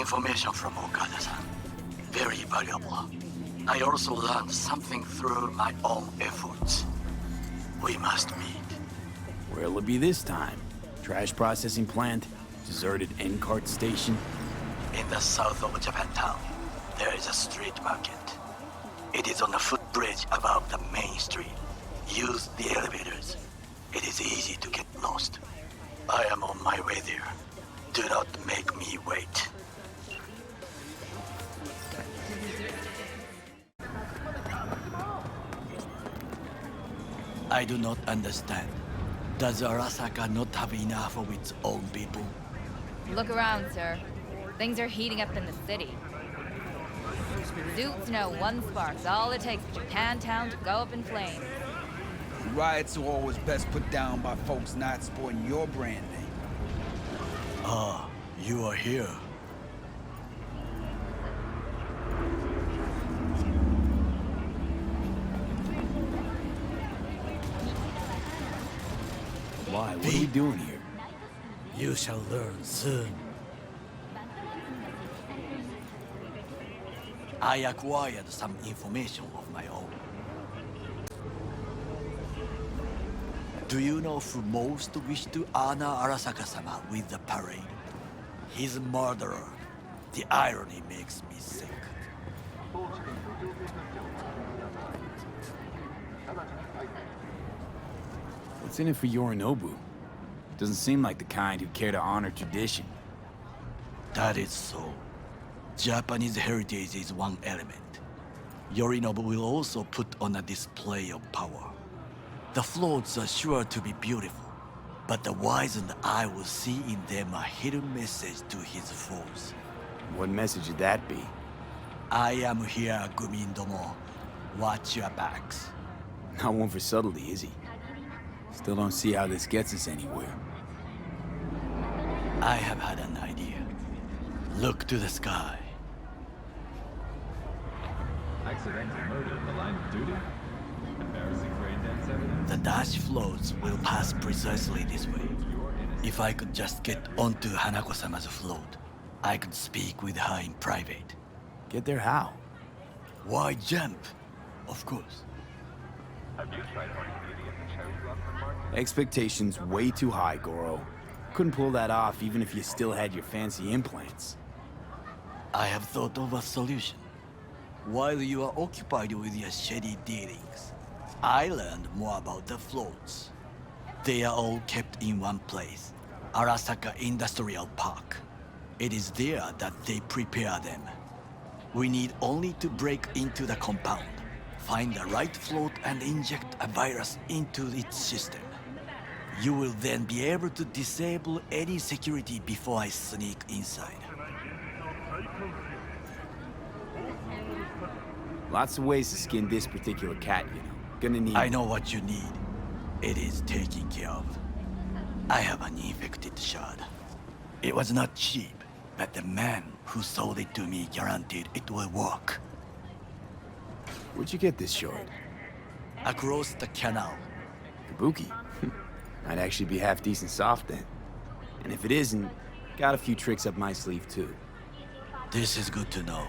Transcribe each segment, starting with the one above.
information from Okada-san. Very valuable. I also learned something through my own efforts. We must meet. Where'll it be this time? Trash processing plant? Deserted N-cart station? In the south of Japantown, there is a street market. It is on a footbridge above the main street. Use the elevators. It is easy to get lost. I am on my way there. Do not make me wait. I do not understand. Does Arasaka not have enough of its own people? Look around, sir. Things are heating up in the city. Zoots know one spark's all it takes for Japantown to go up in flames. Riots are always best put down by folks not sporting your brand name. Ah, you are here. Why? What are we doing here? You shall learn soon. I acquired some information of my own. Do you know who most wished to honor Arasaka-sama with the parade? His murderer. The irony makes me sick. What's in it for Yorinobu? Doesn't seem like the kind who care to honor tradition. That is so. Japanese heritage is one element. Yorinobu will also put on a display of power. The floats are sure to be beautiful, but the wizened eye will see in them a hidden message to his foes. What message would that be? I am here, Gumin-domo. Watch your backs. Not one for subtlety, is he? Still don't see how this gets us anywhere. I have had an idea. Look to the sky. Accidentally murdered in the line of duty? Embarrassing for intense evidence? The dash floats will pass precisely this way. If I could just get onto Hanako-sama's float, I could speak with her in private. Get there how? Why jump? Of course. Have you tried hunting beauty at the cherry blossom market? Expectations way too high, Goro. Couldn't pull that off even if you still had your fancy implants. I have thought of a solution. While you are occupied with your shady dealings, I learned more about the floats. They are all kept in one place, Arasaka Industrial Park. It is there that they prepare them. We need only to break into the compound, find the right float and inject a virus into its system. You will then be able to disable any security before I sneak inside. Lots of ways to skin this particular cat, you know. Gonna need... I know what you need. It is taken care of. I have an infected shard. It was not cheap, but the man who sold it to me guaranteed it will work. Where'd you get this shard? Across the canal. Kabuki. Might actually be half decent soft then. And if it isn't, got a few tricks up my sleeve too. This is good to know.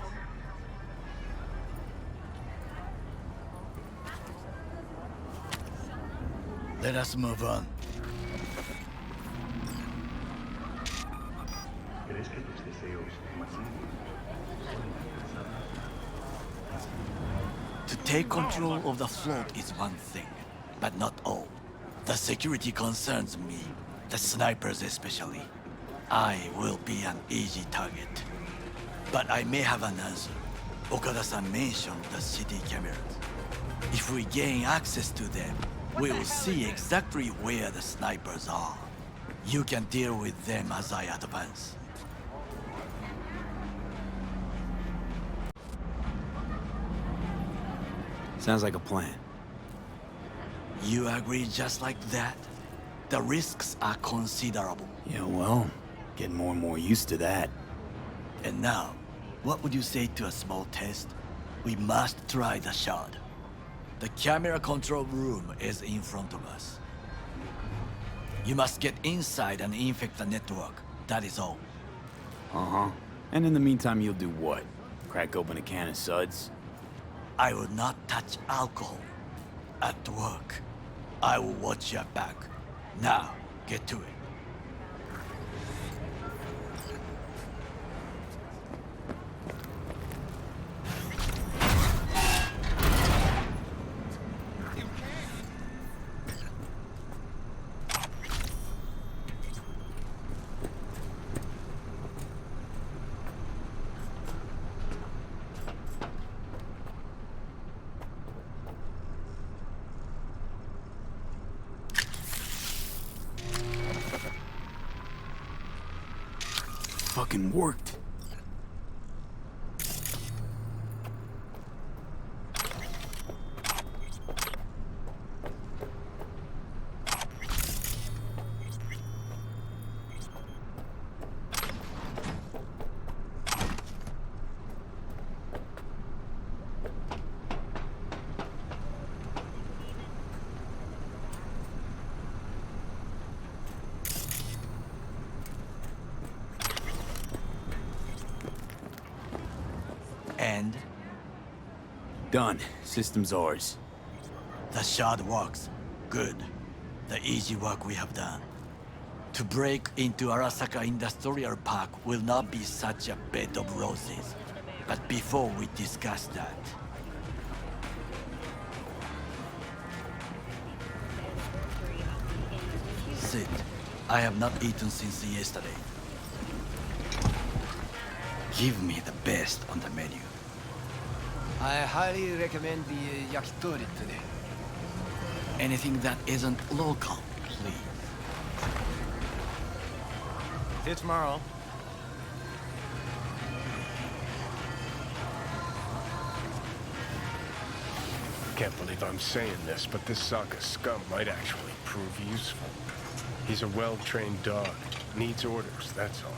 Let us move on. To take control of the float is one thing, but not all. The security concerns me, the snipers especially. I will be an easy target. But I may have an answer. Okada-san mentioned the city cameras. If we gain access to them, we will see exactly where the snipers are. You can deal with them as I advance. Sounds like a plan. You agree just like that? The risks are considerable. Yeah, well, getting more and more used to that. And now, what would you say to a small test? We must try the shard. The camera control room is in front of us. You must get inside and infect the network. That is all. Uh-huh. And in the meantime, you'll do what? Crack open a can of suds? I will not touch alcohol. At work, I will watch your back. Now, get to it. Fucking worked. And Done. System's ours. the shard works. Good. The easy work we have done. To break into Arasaka Industrial Park will not be such a bed of roses. But before we discuss that, sit. I have not eaten since yesterday. Give me the best on the menu. I highly recommend the yakitori today. Anything that isn't local, please. See you tomorrow. Can't believe I'm saying this, but this Sokka scum might actually prove useful. He's a well-trained dog. Needs orders, that's all.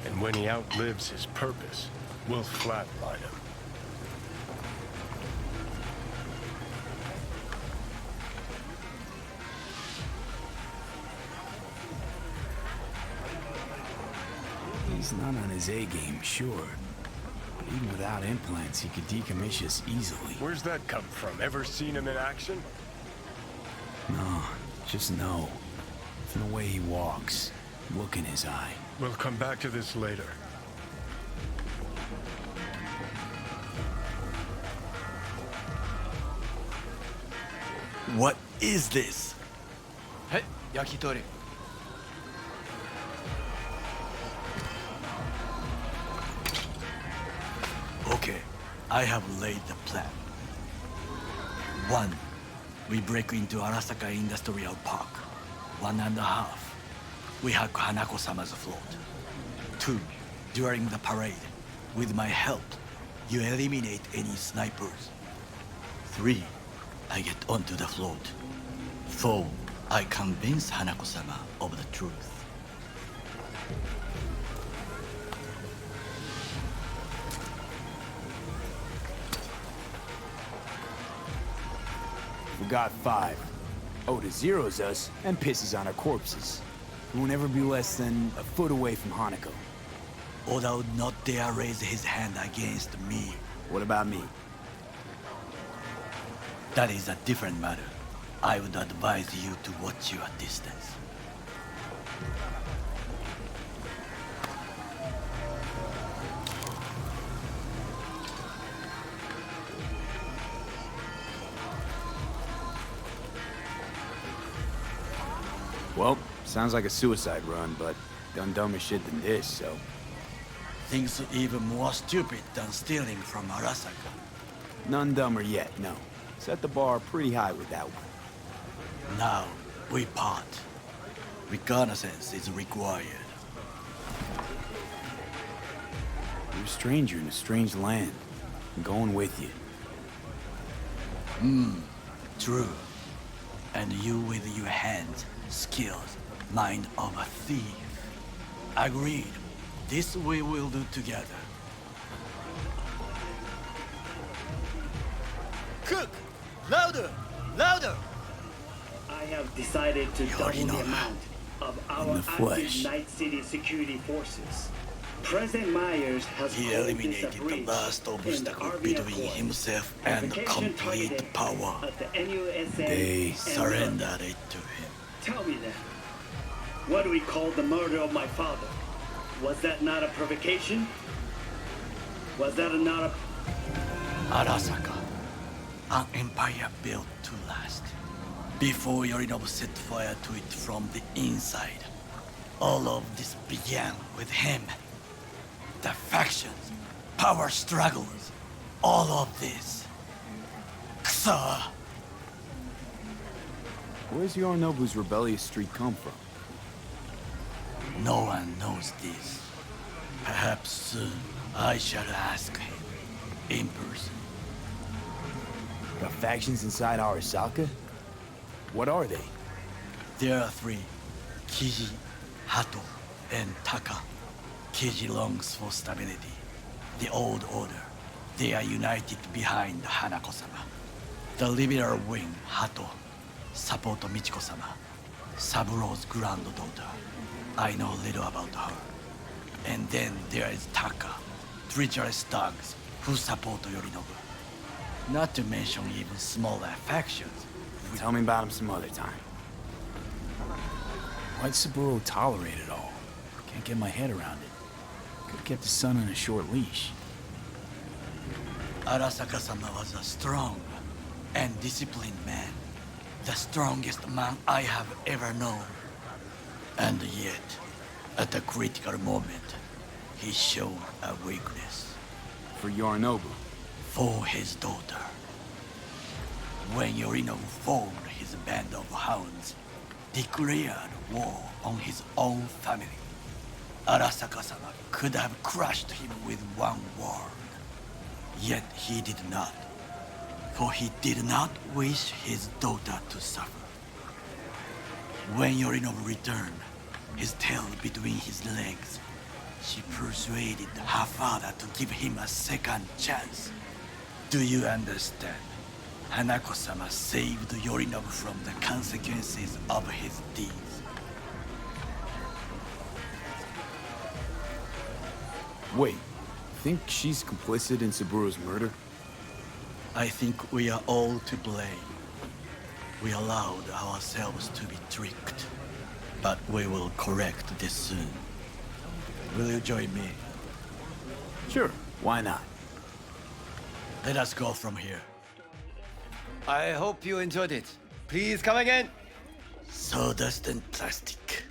And when he outlives his purpose, we'll flatline him. He's not on his A-game, sure. But even without implants, he could decommission us easily. Where's that come from? Ever seen him in action? No, just no. From the way he walks, look in his eye. We'll come back to this later. What is this? Hey, yakitori. Okay, I have laid the plan. 1. We break into Arasaka Industrial Park. 1.5. We hack Hanako-sama's float. 2. During the parade, with my help, you eliminate any snipers. 3. I get onto the float. 4. I convince Hanako-sama of the truth. We got 5. Oda zeros us and pisses on our corpses. We will never be less than a foot away from Hanako. Oda would not dare raise his hand against me. What about me? That is a different matter. I would advise you to watch your distance. Well, sounds like a suicide run, but done dumber shit than this, so... Things even more stupid than stealing from Arasaka. None dumber yet, no. Set the bar pretty high with that one. Now, we part. Reconnaissance is required. You're a stranger in a strange land. I'm going with you. True. And you with your hands, skills, mind of a thief. Agreed. This we will do together. Cook! Louder! Louder! I have decided to double already know the that. amount of In our the active flesh. Night City security forces. President Myers has He called this a eliminated the breach last in obstacle the between RBF himself war. and Application complete targeted power. at the NUSA They and Surrendered it to him. Tell me then, what do we call the murder of my father? Was that not a provocation? Was that not a... Arasaka, an empire built to last. Before Yorinobu set fire to it from the inside, all of this began with him. The factions, power struggles, all of this. Kusa! Where's Yorinobu's rebellious streak come from? No one knows this. Perhaps soon I shall ask him in person. Got factions inside Arasaka? What are they? There are three: Kiji, Hato, and Taka. Kiji longs for stability. The old order. They are united behind Hanako-sama. The liberal wing, Hato, support Michiko-sama, Saburo's granddaughter. I know little about her. And then there is Taka, treacherous thugs who support Yorinobu. Not to mention even smaller factions. Tell me about him some other time. Why'd Saburo tolerate it all? Can't get my head around it. Could've kept his son on a short leash. Arasaka-sama was a strong and disciplined man. The strongest man I have ever known. And yet, at a critical moment, he showed a weakness. For Yorinobu. For his daughter. When Yorinobu formed his band of hounds, declared war on his own family, Arasaka-sama could have crushed him with one word. Yet he did not, for he did not wish his daughter to suffer. When Yorinobu returned, his tail between his legs, she persuaded her father to give him a second chance. Do you understand? Hanako-sama saved Yorinobu from the consequences of his deeds. Wait, think she's complicit in Saburo's murder? I think we are all to blame. We allowed ourselves to be tricked. But we will correct this soon. Will you join me? Sure, why not? Let us go from here. I hope you enjoyed it. Please come again. Sawdust and plastic.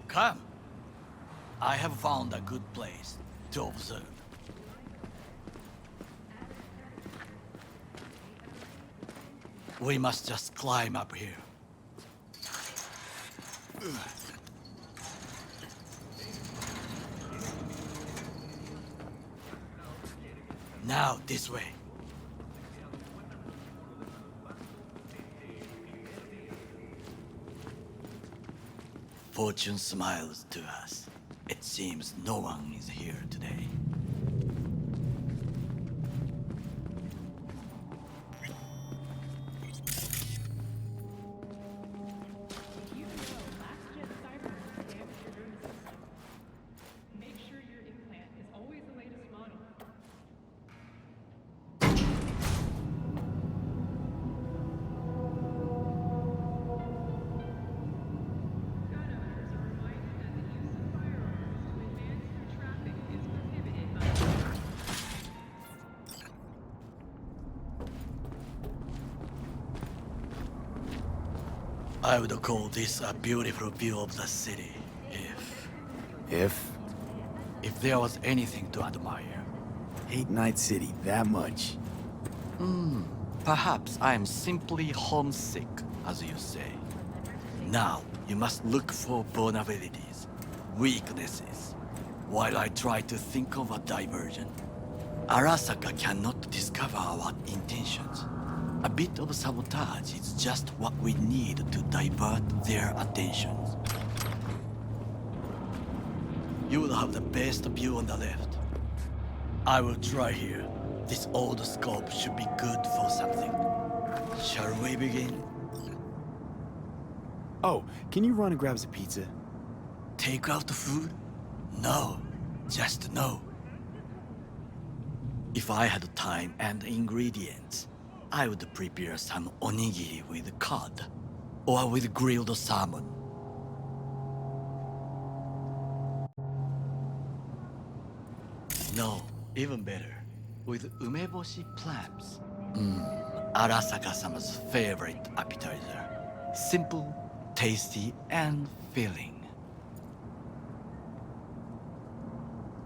Come. I have found a good place to observe. We must just climb up here. Now, this way. Fortune smiles to us. It seems no one is here today. Make sure your implant is always the latest model. Gun owners are reminded that the use of firearms to advance through traffic is prohibited by law. I would call this a beautiful view of the city, if there was anything to admire. Hate Night City that much. Perhaps I am simply homesick, as you say. Now, you must look for vulnerabilities, weaknesses, while I try to think of a diversion. Arasaka cannot discover our intentions. A bit of sabotage is just what we need to divert their attentions. You will have the best view on the left. I will try here. This old scope should be good for something. Shall we begin? Oh, can you run and grab us a pizza? Take out the food? No, just no. If I had time and ingredients, I would prepare some onigiri with cod, or with grilled salmon. No, even better, with umeboshi clams. Arasaka-sama's favorite appetizer. Simple, tasty, and filling.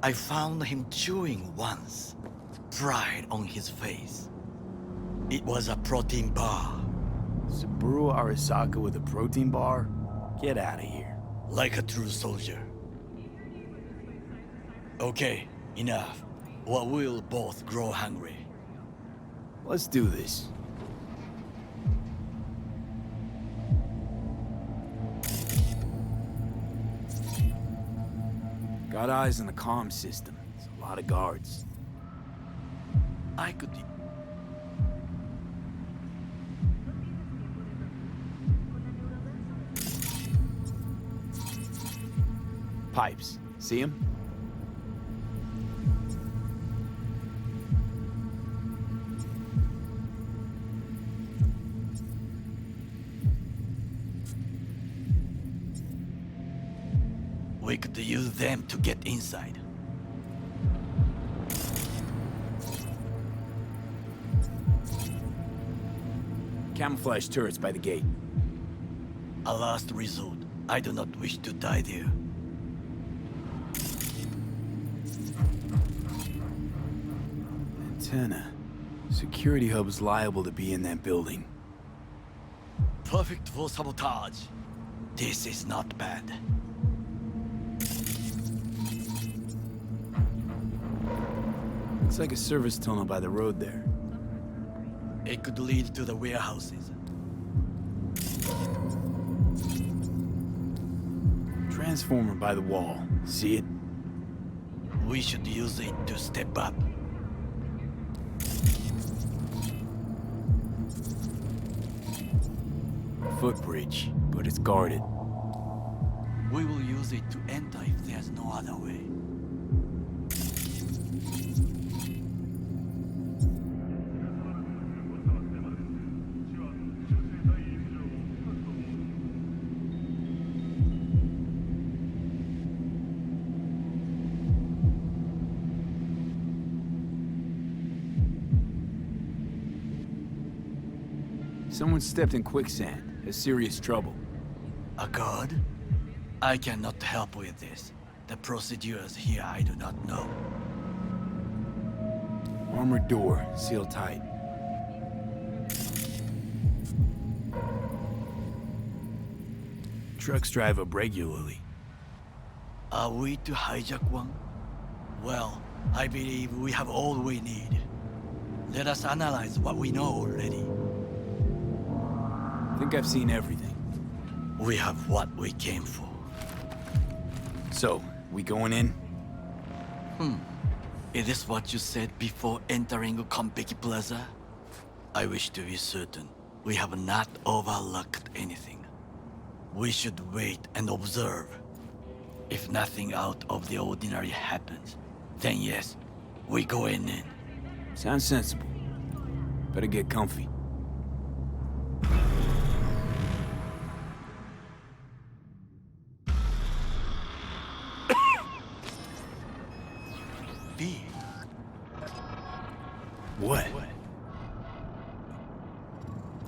I found him chewing once, pride on his face. It was a protein bar. Saburo Arasaka with a protein bar? Get out of here. Like a true soldier. Okay, enough. Or we'll both grow hungry. Let's do this. Got eyes on the comm system. It's a lot of guards. I could... Pipes. See him? We could use them to get inside. Camouflage turrets by the gate. A last resort. I do not wish to die there. Antenna. Security hub's liable to be in that building. Perfect for sabotage. This is not bad. Looks like a service tunnel by the road there. It could lead to the warehouses. Transformer by the wall. See it? We should use it to step up. Footbridge, but it's guarded. We will use it to enter if there's no other way. Someone stepped in quicksand. There's serious trouble. A guard? I cannot help with this. The procedures here I do not know. Armored door, sealed tight. Trucks drive up regularly. Are we to hijack one? Well, I believe we have all we need. Let us analyze what we know already. I think I've seen everything. We have what we came for. So, we going in? Is this what you said before entering Konpeki Plaza? I wish to be certain we have not overlooked anything. We should wait and observe. If nothing out of the ordinary happens, then yes, we go in. Sounds sensible. Better get comfy. B. What?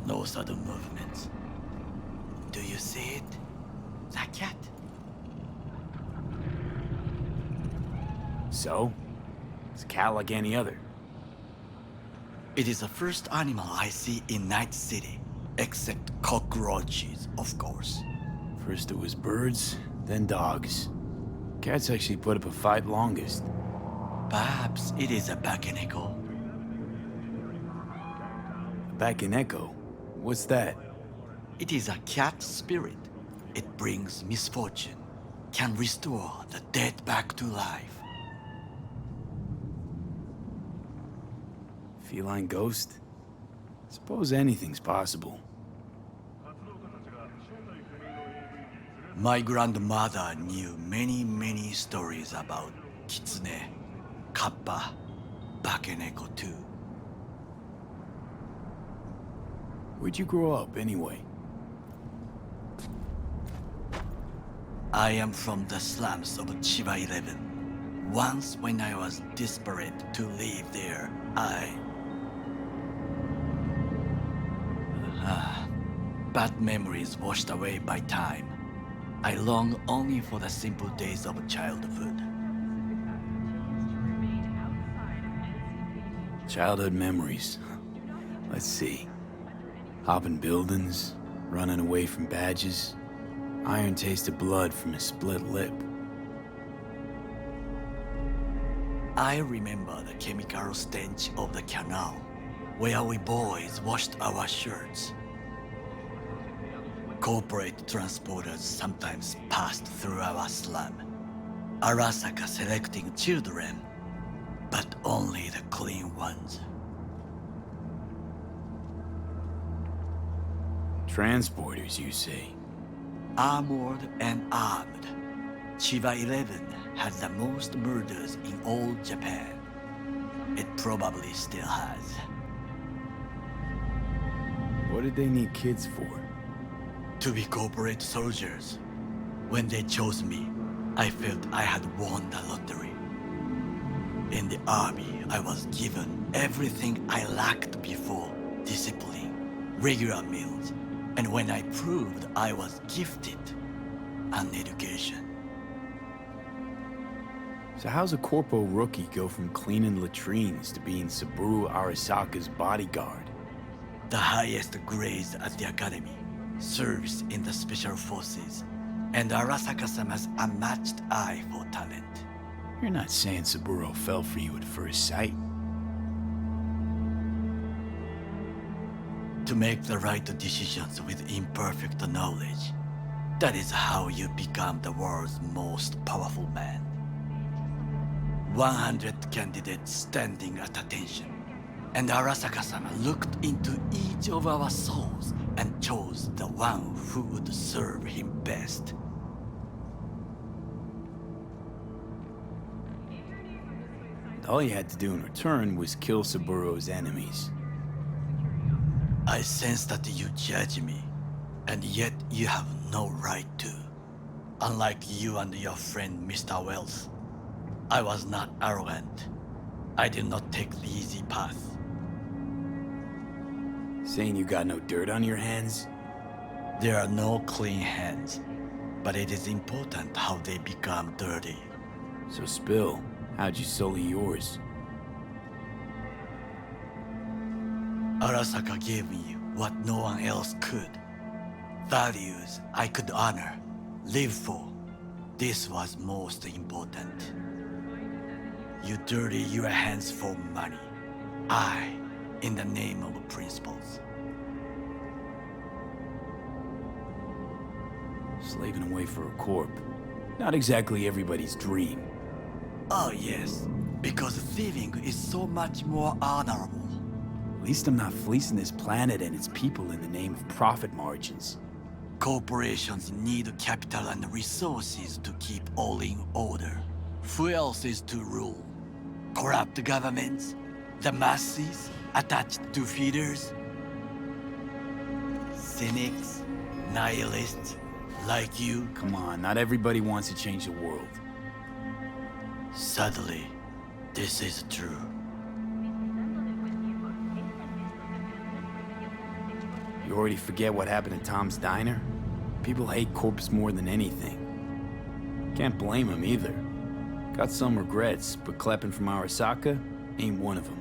No sudden movements. Do you see it? That cat? So? It's a cat like any other. It is the first animal I see in Night City, except cockroaches, of course. First it was birds, then dogs. Cats actually put up a fight longest. Perhaps it is a Bakeneko. Back in Echo? What's that? It is a cat spirit. It brings misfortune. can restore the dead back to life. Feline ghost? Suppose anything's possible. My grandmother knew many stories about Kitsune, Kappa, Bakeneko too. Where'd you grow up, anyway? I am from the slums of Chiba 11. Once when I was desperate to live there, bad memories washed away by time. I long only for the simple days of childhood. Childhood memories. Let's see. Hopping buildings, running away from badges, iron taste of blood from a split lip. I remember the chemical stench of the canal, where we boys washed our shirts. Corporate transporters sometimes passed through our slum, Arasaka selecting children, but only the clean ones. Transporters, you say? Armored and armed, Chiba 11 had the most murders in all Japan. It probably still has. What did they need kids for? To be corporate soldiers. When they chose me, I felt I had won the lottery. In the army, I was given everything I lacked before: discipline, regular meals, and when I proved I was gifted, an education. So how's a corpo rookie go from cleaning latrines to being Saburo Arasaka's bodyguard? The highest grades at the academy, service in the special forces, and Arasaka-sama's unmatched eye for talent. You're not saying Saburo fell for you at first sight. To make the right decisions with imperfect knowledge, that is how you become the world's most powerful man. 100 candidates standing at attention, and Arasaka-sama looked into each of our souls and chose the one who would serve him best. All you had to do in return was kill Saburo's enemies. I sense that you judge me, and yet you have no right to. Unlike you and your friend Mr. Wells, I was not arrogant. I did not take the easy path. Saying you got no dirt on your hands? There are no clean hands, but it is important how they become dirty. So spill, how'd you sully yours? Arasaka gave me what no one else could. Values I could honor, live for. This was most important. You dirty your hands for money. I, in the name of principles. Slaving away for a corp. Not exactly everybody's dream. Oh yes, because thieving is so much more honorable. At least I'm not fleecing this planet and its people in the name of profit margins. Corporations need capital and resources to keep all in order. Who else is to rule? Corrupt governments? The masses attached to feeders? Cynics? Nihilists? Like you? Come on, not everybody wants to change the world. Sadly, this is true. You already forget what happened at Tom's Diner? People hate corpse more than anything. Can't blame him either. Got some regrets, but Kleppen from Arasaka ain't one of them.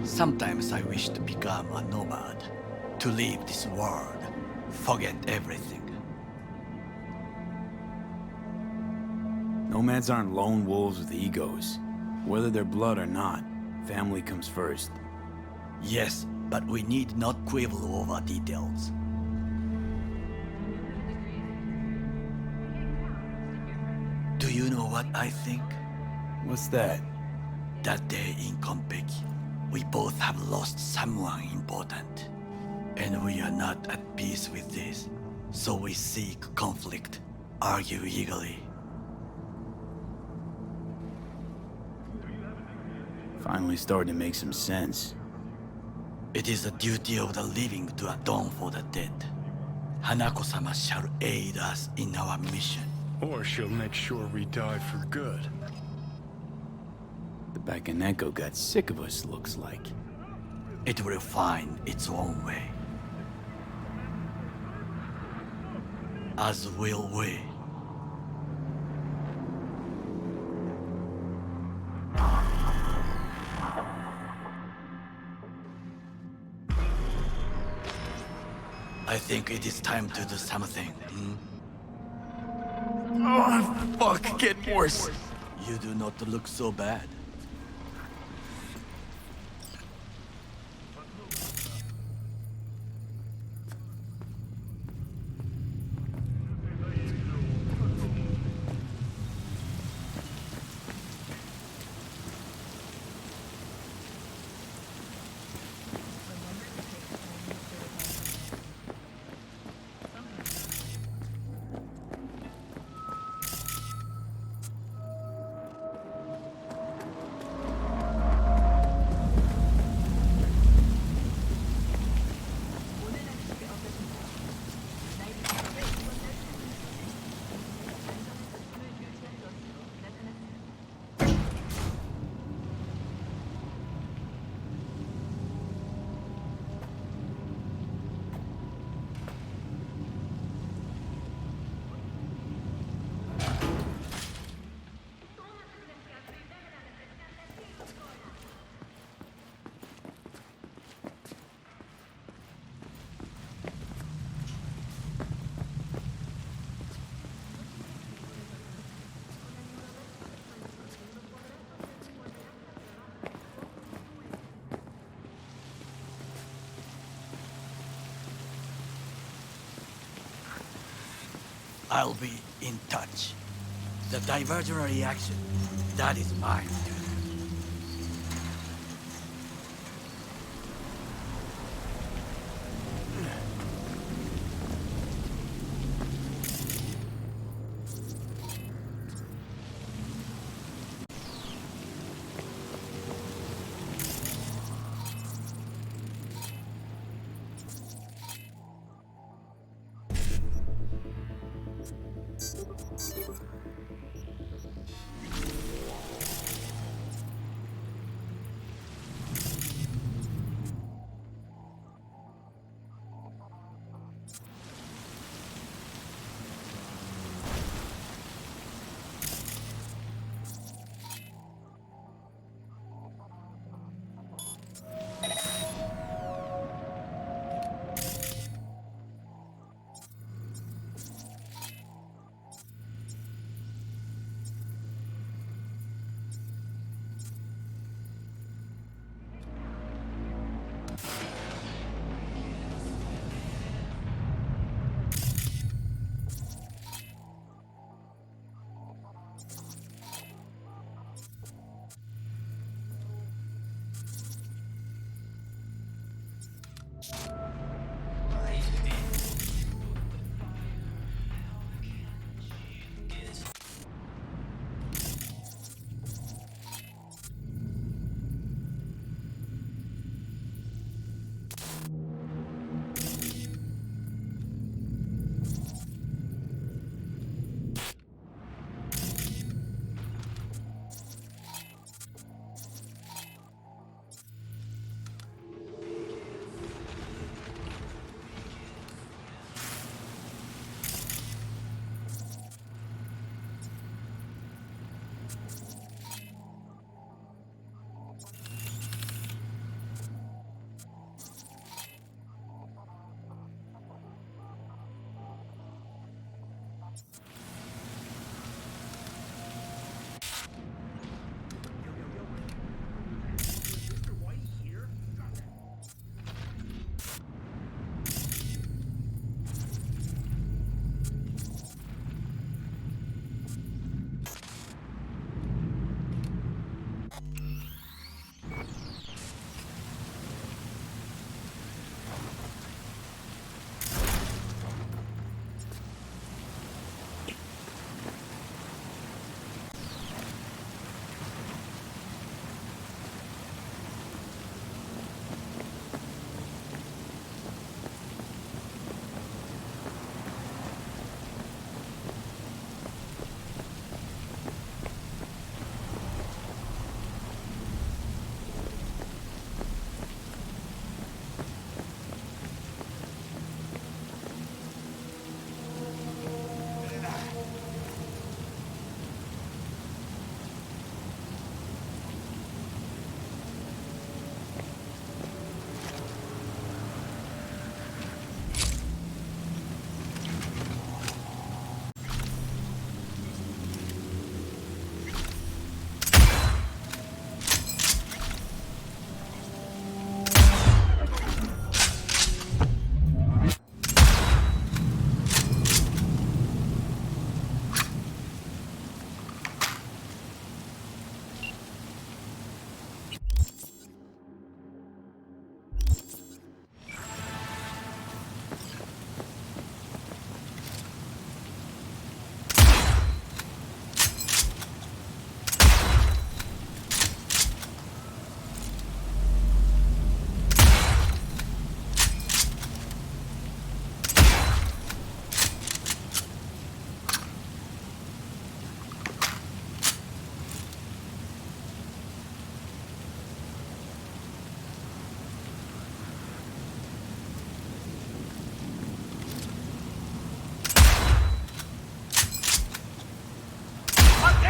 Sometimes I wish to become a nomad, to leave this world, forget everything. Nomads aren't lone wolves with egos. Whether they're blood or not, family comes first. Yes, but we need not quibble over details. you know what I think? What's that? That day in Konpeki, we both have lost someone important. And we are not at peace with this. So we seek conflict, argue eagerly. Finally starting to make some sense. It is the duty of the living to atone for the dead. Hanako-sama shall aid us in our mission. Or she'll make sure we die for good. The Bakaneko got sick of us, looks like. It will find its own way. As will we. I think it is time to do something. Oh, fuck, getting worse. You do not look so bad. I'll be in touch. The divergent reaction, that is mine.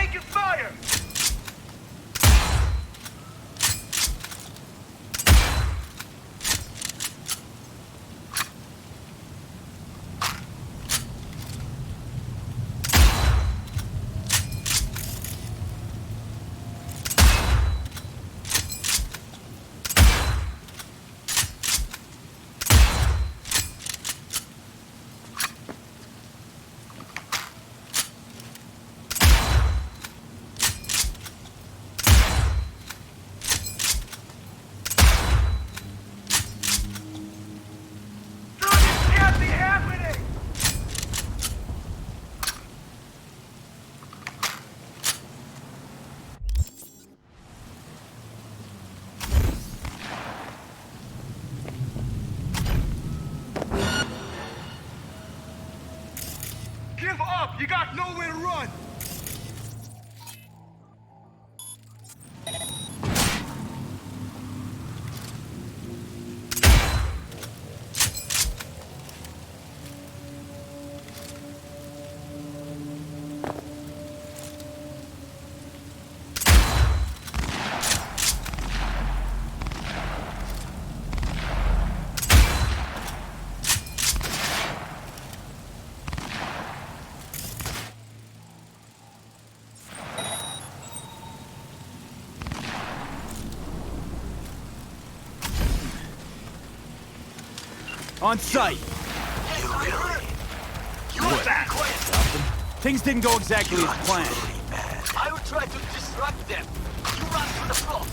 taking fire! Give up! You got nowhere to run! On site! You really? You What? back? Things didn't go exactly as planned. I will try to disrupt them. You run to the front.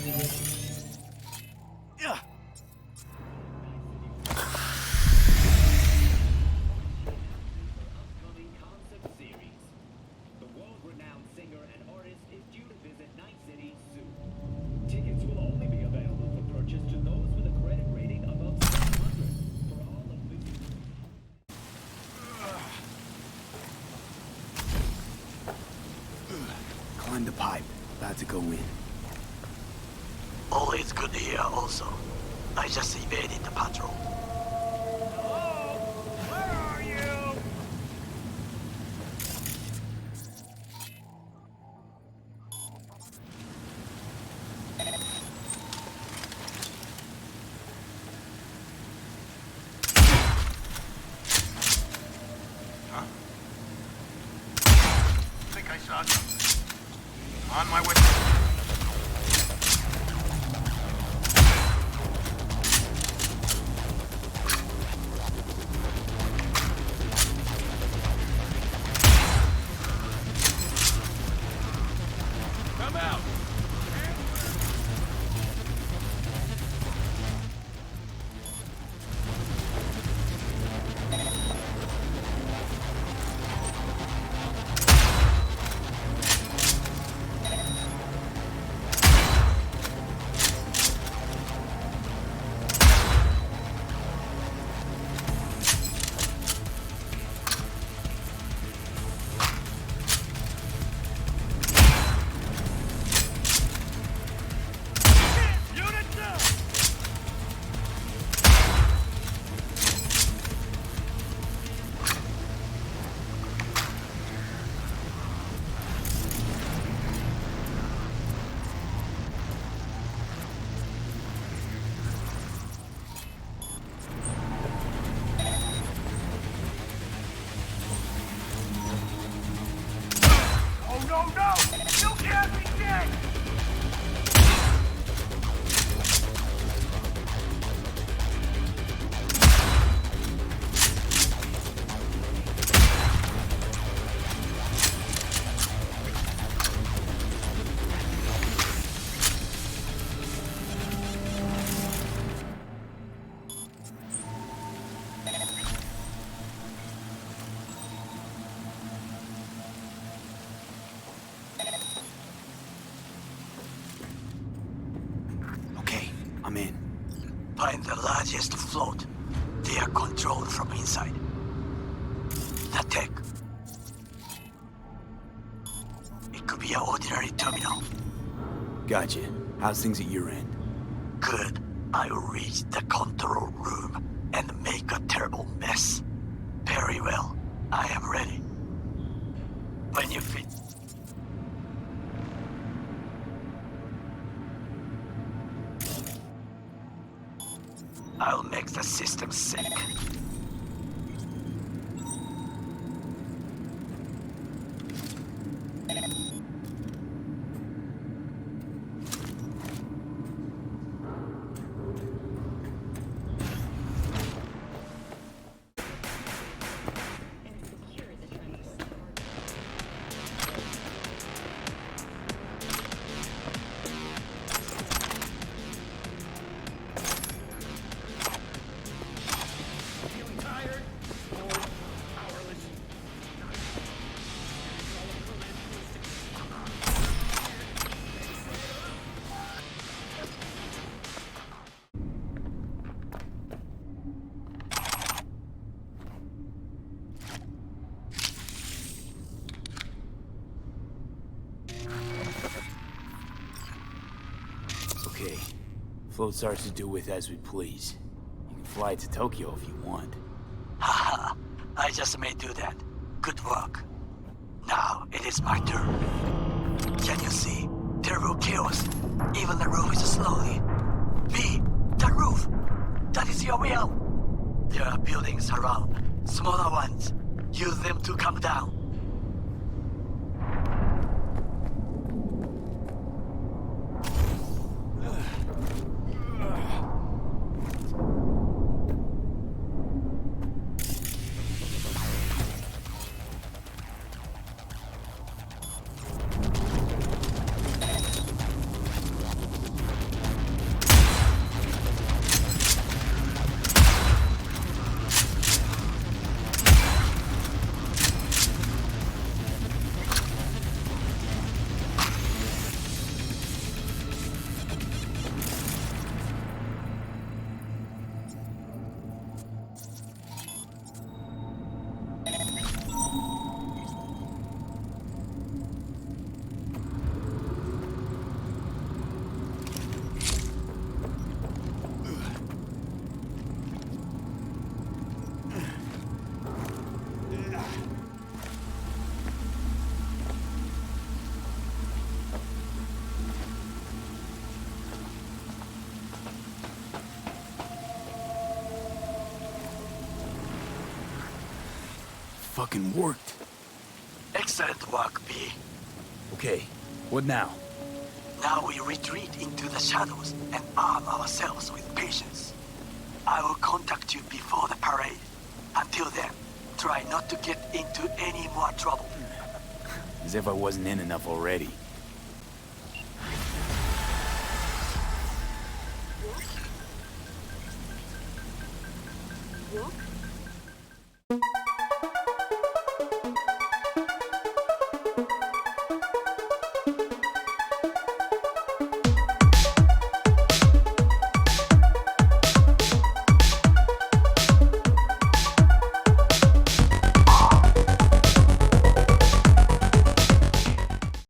Upcoming concert series. The world-renowned singer and artist is due to visit Night City soon. Tickets will only be available for purchase to those with a credit rating above 700. For all of this. Climb the pipe. About to go in. Always good here also. I just evaded the patrol. Hello? Where are you? Huh? Think I saw something. On my way. Come out! Unit down! Oh no, no! You can't be dead! Okay, I'm in. Find the largest float. They are controlled from inside. The tech. It could be an ordinary terminal. Gotcha. How's things at your end? Good. I will reach the control room and make a terrible mess. Very well. I am ready. When you fit. I'll make the system sick. Okay. Float starts to do with as we please. You can fly to Tokyo if you want. Haha, I just may do that. Good work. Now it is my turn. Can you see? Terrible chaos. Even the roof is slowly. B, the roof. That is your way out. There are buildings around. Smaller ones. Use them to come down. fucking worked. Excellent work, B. Okay, what now? Now we retreat into the shadows and arm ourselves with patience. I will contact you before the parade. Until then, try not to get into any more trouble. As if I wasn't in enough already.